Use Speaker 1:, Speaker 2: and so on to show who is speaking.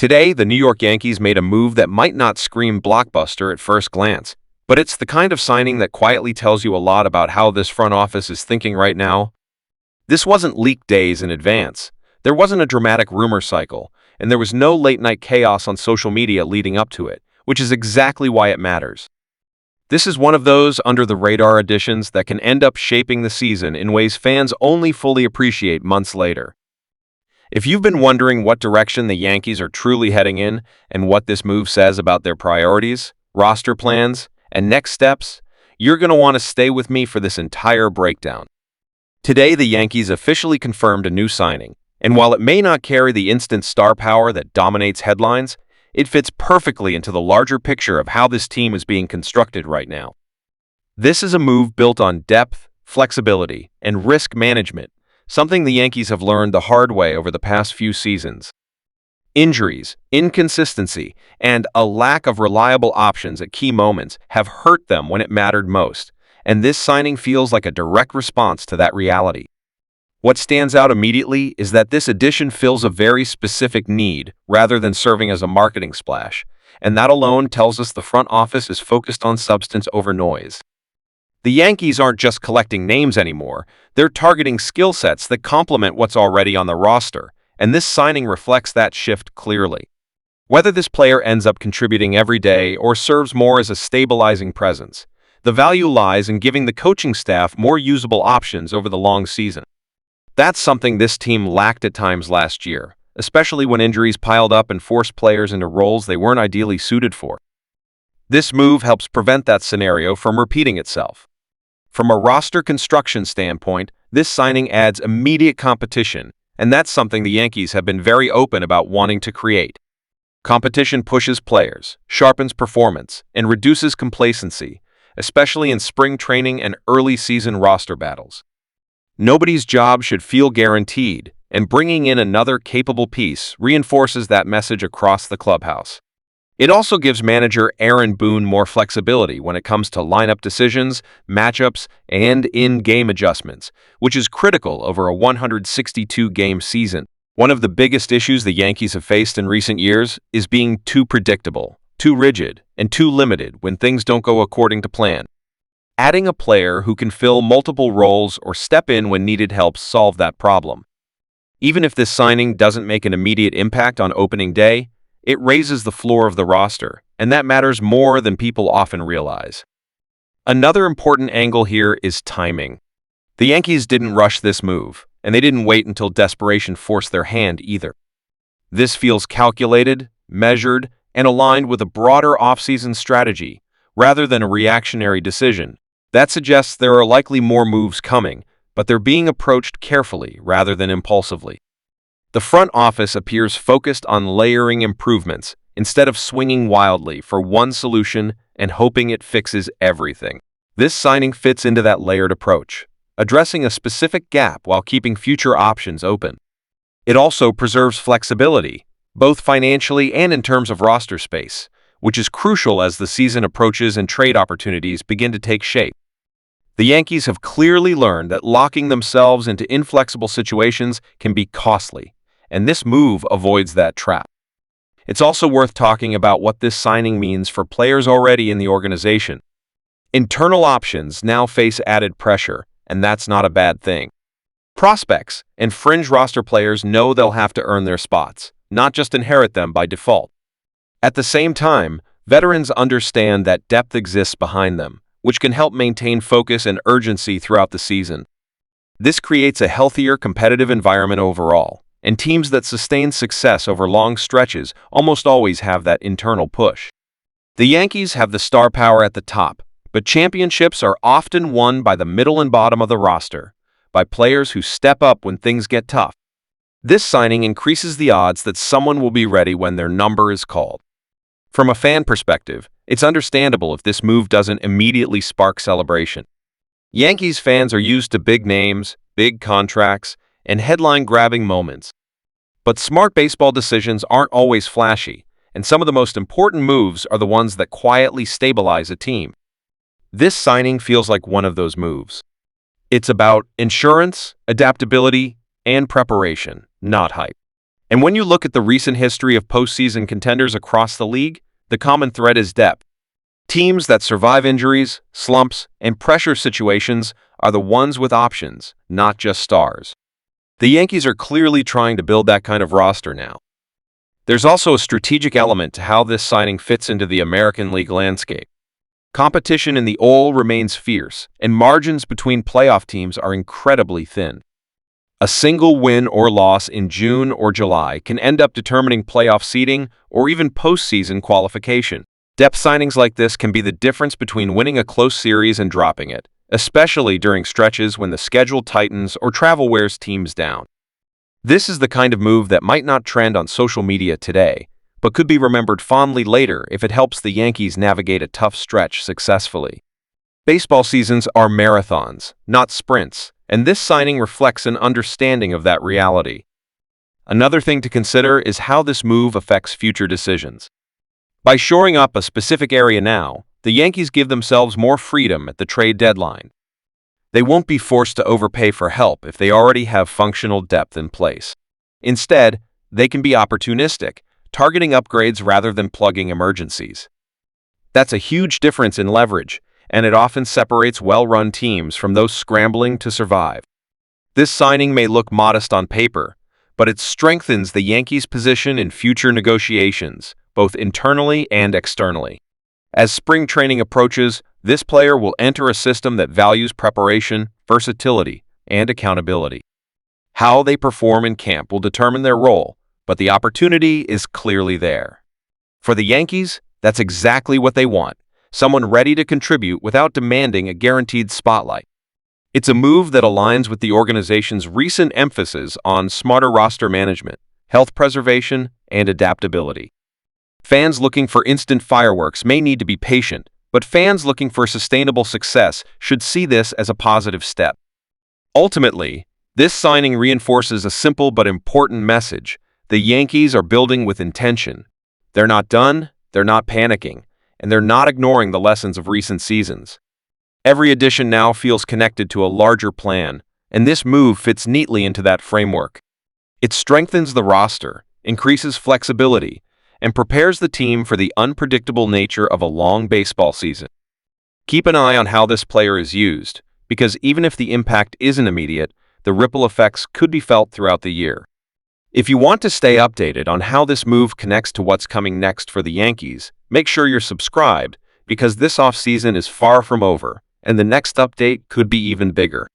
Speaker 1: Today, the New York Yankees made a move that might not scream blockbuster at first glance, but it's the kind of signing that quietly tells you a lot about how this front office is thinking right now. This wasn't leaked days in advance. There wasn't a dramatic rumor cycle, and there was no late-night chaos on social media leading up to it, which is exactly why it matters. This is one of those under-the-radar additions that can end up shaping the season in ways fans only fully appreciate months later. If you've been wondering what direction the Yankees are truly heading in and what this move says about their priorities, roster plans, and next steps, you're going to want to stay with me for this entire breakdown. Today, the Yankees officially confirmed a new signing, and while it may not carry the instant star power that dominates headlines, it fits perfectly into the larger picture of how this team is being constructed right now. This is a move built on depth, flexibility, and risk management, something the Yankees have learned the hard way over the past few seasons. Injuries, inconsistency, and a lack of reliable options at key moments have hurt them when it mattered most, and this signing feels like a direct response to that reality. What stands out immediately is that this addition fills a very specific need rather than serving as a marketing splash, and that alone tells us the front office is focused on substance over noise. The Yankees aren't just collecting names anymore, they're targeting skill sets that complement what's already on the roster, and this signing reflects that shift clearly. Whether this player ends up contributing every day or serves more as a stabilizing presence, the value lies in giving the coaching staff more usable options over the long season. That's something this team lacked at times last year, especially when injuries piled up and forced players into roles they weren't ideally suited for. This move helps prevent that scenario from repeating itself. From a roster construction standpoint, this signing adds immediate competition, and that's something the Yankees have been very open about wanting to create. Competition pushes players, sharpens performance, and reduces complacency, especially in spring training and early season roster battles. Nobody's job should feel guaranteed, and bringing in another capable piece reinforces that message across the clubhouse. It also gives manager Aaron Boone more flexibility when it comes to lineup decisions, matchups, and in-game adjustments, which is critical over a 162-game season. One of the biggest issues the Yankees have faced in recent years is being too predictable, too rigid, and too limited when things don't go according to plan. Adding a player who can fill multiple roles or step in when needed helps solve that problem. Even if this signing doesn't make an immediate impact on opening day, it raises the floor of the roster, and that matters more than people often realize. Another important angle here is timing. The Yankees didn't rush this move, and they didn't wait until desperation forced their hand either. This feels calculated, measured, and aligned with a broader offseason strategy, rather than a reactionary decision. That suggests there are likely more moves coming, but they're being approached carefully rather than impulsively. The front office appears focused on layering improvements instead of swinging wildly for one solution and hoping it fixes everything. This signing fits into that layered approach, addressing a specific gap while keeping future options open. It also preserves flexibility, both financially and in terms of roster space, which is crucial as the season approaches and trade opportunities begin to take shape. The Yankees have clearly learned that locking themselves into inflexible situations can be costly, and this move avoids that trap. It's also worth talking about what this signing means for players already in the organization. Internal options now face added pressure, and that's not a bad thing. Prospects and fringe roster players know they'll have to earn their spots, not just inherit them by default. At the same time, veterans understand that depth exists behind them, which can help maintain focus and urgency throughout the season. This creates a healthier competitive environment overall, and teams that sustain success over long stretches almost always have that internal push. The Yankees have the star power at the top, but championships are often won by the middle and bottom of the roster, by players who step up when things get tough. This signing increases the odds that someone will be ready when their number is called. From a fan perspective, it's understandable if this move doesn't immediately spark celebration. Yankees fans are used to big names, big contracts, and headline-grabbing moments. But smart baseball decisions aren't always flashy, and some of the most important moves are the ones that quietly stabilize a team. This signing feels like one of those moves. It's about insurance, adaptability, and preparation, not hype. And when you look at the recent history of postseason contenders across the league, the common thread is depth. Teams that survive injuries, slumps, and pressure situations are the ones with options, not just stars. The Yankees are clearly trying to build that kind of roster now. There's also a strategic element to how this signing fits into the American League landscape. Competition in the OL remains fierce, and margins between playoff teams are incredibly thin. A single win or loss in June or July can end up determining playoff seeding or even postseason qualification. Depth signings like this can be the difference between winning a close series and dropping it, especially during stretches when the schedule tightens or travel wears teams down. This is the kind of move that might not trend on social media today, but could be remembered fondly later if it helps the Yankees navigate a tough stretch successfully. Baseball seasons are marathons, not sprints, and this signing reflects an understanding of that reality. Another thing to consider is how this move affects future decisions. By shoring up a specific area now, the Yankees give themselves more freedom at the trade deadline. They won't be forced to overpay for help if they already have functional depth in place. Instead, they can be opportunistic, targeting upgrades rather than plugging emergencies. That's a huge difference in leverage, and it often separates well-run teams from those scrambling to survive. This signing may look modest on paper, but it strengthens the Yankees' position in future negotiations, both internally and externally. As spring training approaches, this player will enter a system that values preparation, versatility, and accountability. How they perform in camp will determine their role, but the opportunity is clearly there. For the Yankees, that's exactly what they want, someone ready to contribute without demanding a guaranteed spotlight. It's a move that aligns with the organization's recent emphasis on smarter roster management, health preservation, and adaptability. Fans looking for instant fireworks may need to be patient, but fans looking for sustainable success should see this as a positive step. Ultimately, this signing reinforces a simple but important message. The Yankees are building with intention. They're not done, they're not panicking, and they're not ignoring the lessons of recent seasons. Every addition now feels connected to a larger plan, and this move fits neatly into that framework. It strengthens the roster, increases flexibility, and prepares the team for the unpredictable nature of a long baseball season. Keep an eye on how this player is used, because even if the impact isn't immediate, the ripple effects could be felt throughout the year. If you want to stay updated on how this move connects to what's coming next for the Yankees, make sure you're subscribed, because this offseason is far from over, and the next update could be even bigger.